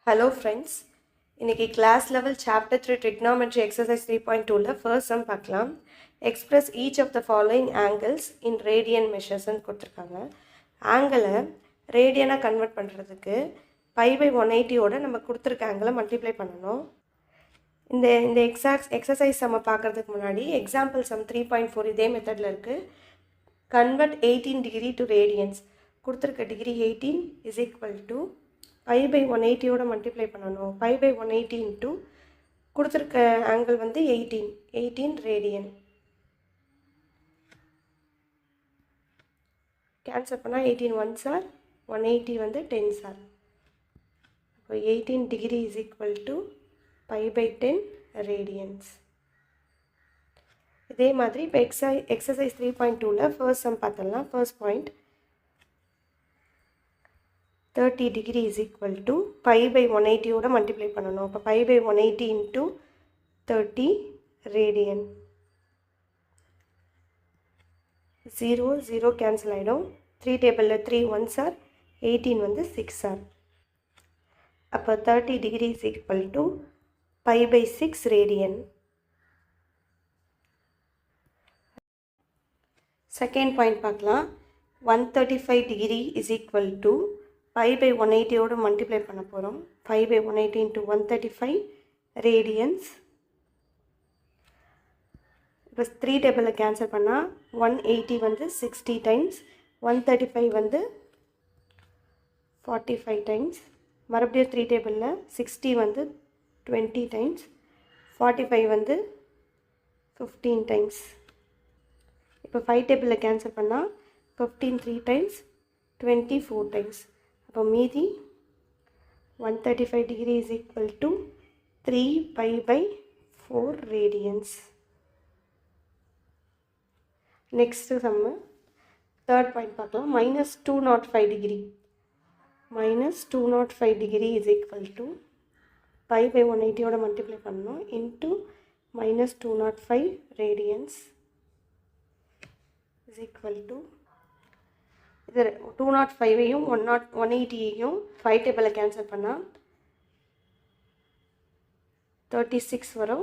Hello friends, இன்னைக்கு class level chapter 3 trigonometry exercise 3.2ல first sum பார்க்கலாம். Express each of the following angles in radian measures ன்னு கொடுத்திருக்காங்க. ஆங்கிளை ரேடியனா convert பண்ணுறதுக்கு by by 180ஓட நம்ம கொடுத்துருக்க ஆங்கிளை மல்டிப்ளை பண்ணணும். இந்த எக்ஸசைஸ் நம்ம பார்க்குறதுக்கு முன்னாடி எக்ஸாம்பிள் சம் 3.4 இதே மெத்தடில் இருக்குது. Convert 18 degree to radians. கொடுத்துருக்க degree 18 is equal to pi by 180ஓட மல்டிப்ளை பண்ணணும். பை பை 180 இன்ட்டு கொடுத்துருக்க ஆங்கிள் வந்து 18 ரேடியன். கேன்சல் பண்ணால் 18 1s ஆர் 180 வந்து 10s ஆர். இப்போ 18 degree is equal to pi by 10 radians. இதே மாதிரி இப்போ எக்ஸசைஸ் 3.2ல் ஃபர்ஸ்ட் சம் பார்த்தலாம். First point 30 degree is equal to pi by 180ஓட மல்டிப்ளை பண்ணணும். இப்போ pi by 180 into 30 radian. 0 cancel ஆகிடும். 3 டேபிளில் 3 1s ஆர் 18 வந்து 6 ஆர். அப்போ 30 degree is equal to pi by 6 radian. Second point பார்க்கலாம். 135 degree is equal to pi by 180ஓடு multiply பண்ண போகிறோம். Pi by 180 into 135 radians. இப்போ 3 டேபிளில் கேன்சல் பண்ணால் 180 வந்து 60 டைம்ஸ், 135 வந்து 45 டைம்ஸ். மறுபடியும் 3 டேபிளில் 60 வந்து 20 டைம்ஸ், 45 வந்து 15 டைம்ஸ். இப்போ 5 டேபிளில் கேன்சல் பண்ணால் 15 3 டைம்ஸ், 24 டைம்ஸ். அப்போ மீதி 135 degree is equal to 3 pi by 4 radians. Next sum third point பார்க்கலாம். -205 degree. -205 degree is equal to pi by 180ஓட மல்டிப்ளை பண்ணணும் into -205 radians is equal to இது 205ஐயும் 180ஐயும் 5 டேபிளில் கேன்சல் பண்ணால் 36 வரும்.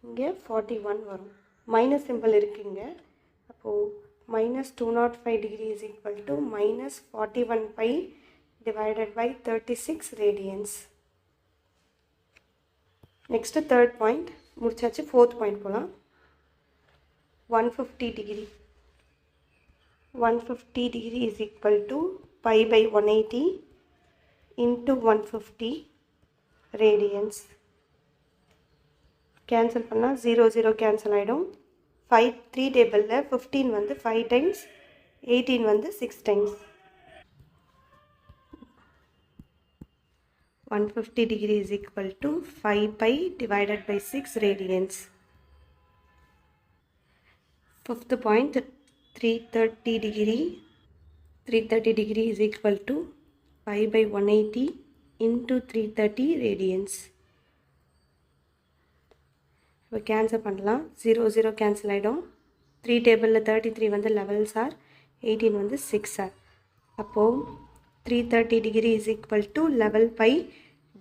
இங்கே 41 வரும். மைனஸ் சிம்பிள் இருக்குங்க. அப்போது -205 degree is equal to -41 pi divided by 36 radians. Next third point முடிச்சாச்சு. ஃபோர்த் பாயிண்ட் போகலாம். 150 degree. 150 degree is equal to pi by 180 into 150 radians. Cancel பண்ணால் 0 கேன்சல் ஆகிடும். 3 டேபிளில் 15 வந்து 5 டைம்ஸ், 18 வந்து 6 times. 150 degree is equal to 5 pi divided by 6 radians. Fifth point 330 degree. 330 degree is equal to pi by 180 into 330 radians. இப்போ cancel பண்ணலாம். 0 cancel ஆகிடும். 3 டேபிளில் 33 வந்து 11s ஆர், 18 வந்து 6 ஆர். அப்போது 330 degree is equal to 11 pi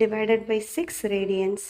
divided by 6 radians.